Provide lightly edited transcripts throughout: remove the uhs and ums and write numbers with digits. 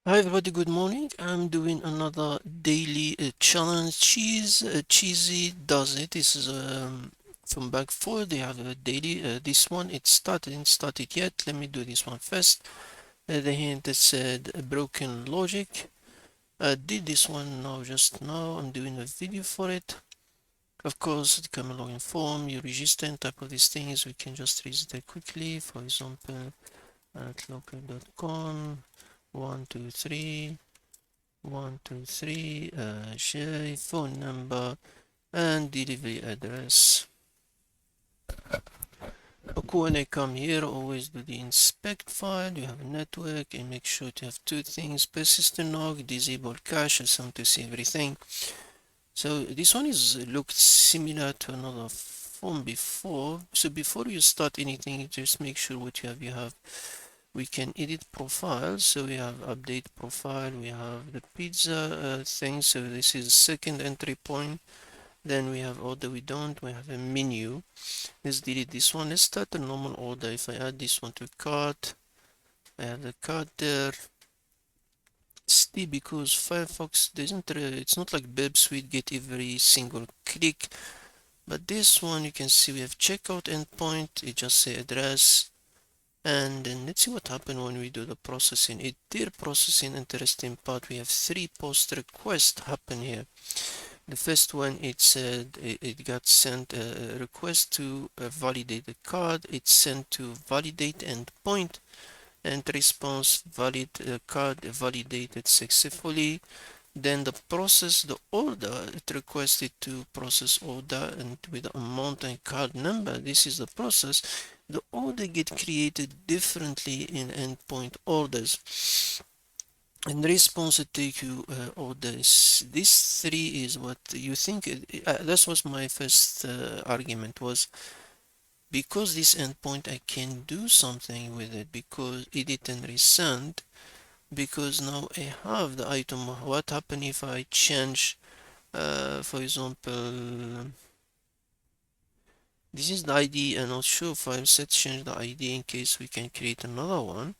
Hi everybody, good morning. I'm doing another daily challenge. Cheesy does it. This is from Bugforge. They have a daily. This one it started, didn't start it yet. Let me do this one first. The hint that said broken logic. I did this one now, just now. I'm doing a video for it. Of course, the camera login form, you register and type of these things. We can just register quickly. For example, at local.com 123 123 J phone number and delivery address. Okay, when I come here, always do the inspect file. You have a network and make sure to have two things: persistent log, disable cache, and some to see everything. So this one is looked similar to another form before. So before you start anything, just make sure what you have. We can edit profiles, so we have update profile, we have the pizza thing, so this is second entry point. Then we have order, we have a menu. Let's delete this one. Let's start a normal order. If I add this one to cart, I have the cart there. Still, because Firefox doesn't, it's not like Burp Suite get every single click. But this one, you can see we have checkout endpoint. It just say address. And then let's see what happened when we do the processing. It did processing. Interesting part. We have 3 post requests happen here. The first one, it said it got sent a request to validate the card. It's sent to validate endpoint, and response valid card validated successfully. Then the process the order. It requested to process order and with the amount and card number. This is the process. The order get created differently in endpoint orders. In response to take you orders, this three is what you think. That was my first argument, was because this endpoint I can do something with it, because edit and resend, because now I have the item. What happen if I change, for example, this is the ID, and not sure if I set change the ID in case we can create another one.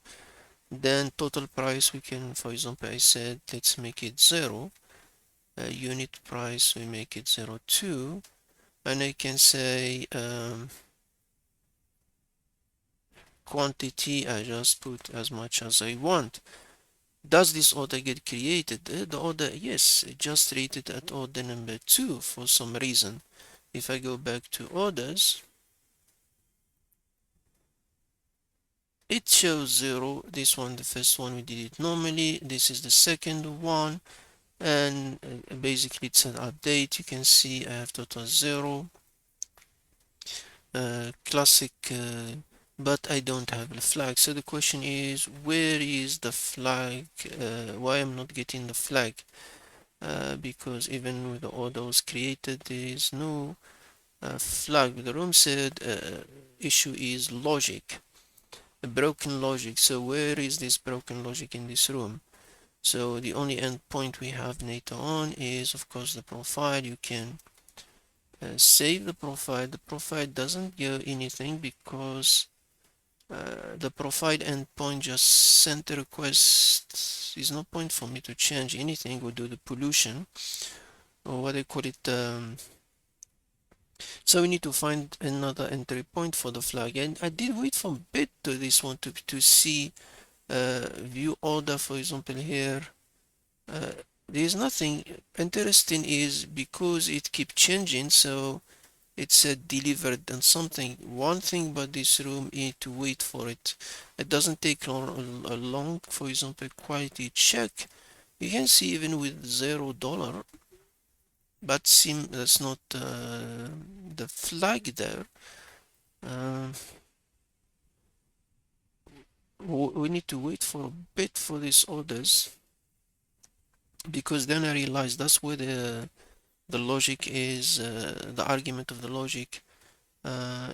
Then total price, we can, for example, I said let's make it 0. Unit price, we make it 0.2, and I can say quantity, I just put as much as I want. Does this order get created? The order, yes, it just rated at order number 2 for some reason. If I go back to orders, it shows 0. This one, the first one, we did it normally. This is the second one, and basically it's an update. You can see I have total 0. Classic, but I don't have the flag. So the question is, where is the flag? Why I'm not getting the flag? Because even with the orders created, there is no flag. The room said issue is logic, a broken logic. So where is this broken logic in this room? So the only endpoint we have later on is, of course, the profile. You can save the profile. The profile doesn't give anything because the profile endpoint just sent a request. There's no point for me to change anything or do the pollution, or what they call it. So we need to find another entry point for the flag. And I did wait for a bit to this one to see view order, for example, here. There's nothing interesting, is because it keeps changing, so it said delivered and something one thing, but this room you need to wait for it. It doesn't take long. For example, quality check, you can see even with $0, but that's not the flag there. um, we need to wait for a bit for these orders, because then I realized that's where the logic is, the argument of the logic. uh,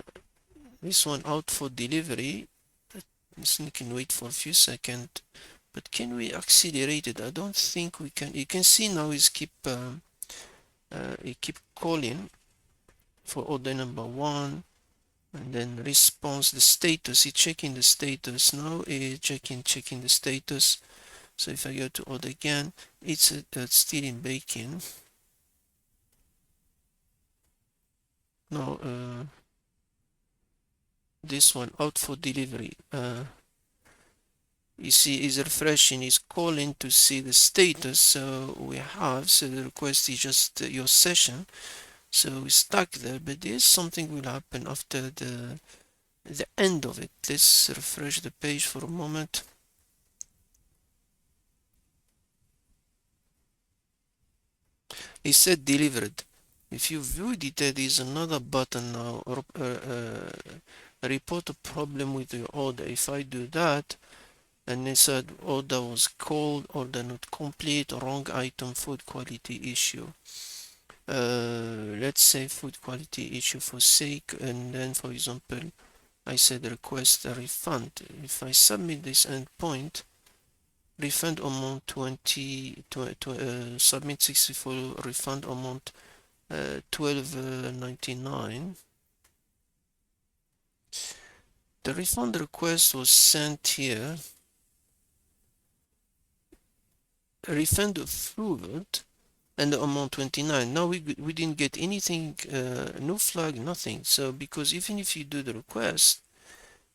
this one out for delivery. This one can wait for a few seconds, but can we accelerate it? I don't think we can. You can see now is it keep calling for order number 1, and then response the status. It's checking the status now. It's checking the status. So if I go to odd again, it's still in baking. No, this one out for delivery. You see, is refreshing, is calling to see the status. So we have, so the request is just your session. So we're stuck there, but there's something will happen after the end of it. Let's refresh the page for a moment. It said delivered. If you view it, there is another button now. Report a problem with your order. If I do that, and it said order was cold, order not complete, wrong item, food quality issue. Let's say food quality issue for sake, and then for example, I said request a refund. If I submit this endpoint, refund amount 20, submit 64, refund amount 12.99. The refund request was sent here. Refund approved and the amount 29. Now we didn't get anything, no flag, nothing. So because even if you do the request,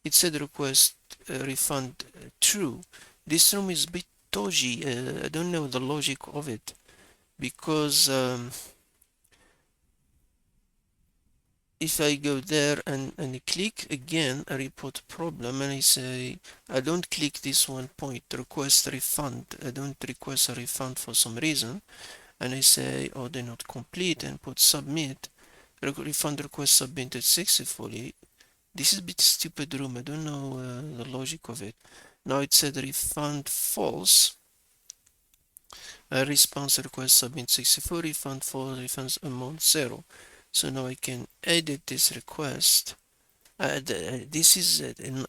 it said request refund true. This room is a bit dodgy. I don't know the logic of it because if I go there and click again, I report problem, and I say I don't click this one point, request refund. I don't request a refund for some reason, and I say oh they're not complete and put submit. Refund request submitted successfully. This is a bit stupid room. I don't know the logic of it. Now it said refund false. Response request submit 64, refund false, refunds amount 0. So now I can edit this request. This is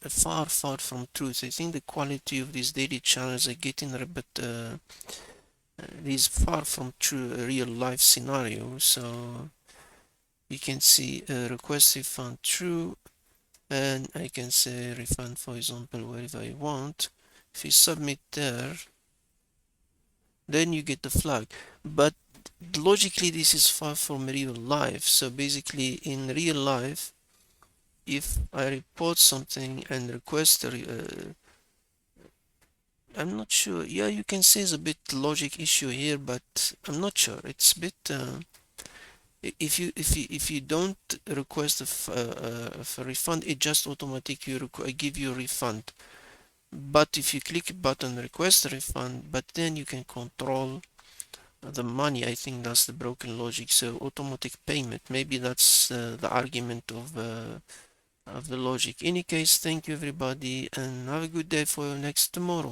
far from truth. I think the quality of these daily channels are getting a bit is far from true real life scenario. So you can see request refund true, and I can say refund, for example, wherever I want. If you submit there, then you get the flag. But logically, this is far from real life. So basically, in real life, if I report something and request I'm not sure. Yeah, you can say it's a bit logic issue here, but I'm not sure. It's a bit. If you don't request a refund, it just automatically give you a refund. But if you click button request refund, but then you can control the money. I think that's the broken logic. So automatic payment. Maybe that's the argument of the logic. In any case, thank you everybody, and have a good day for next tomorrow.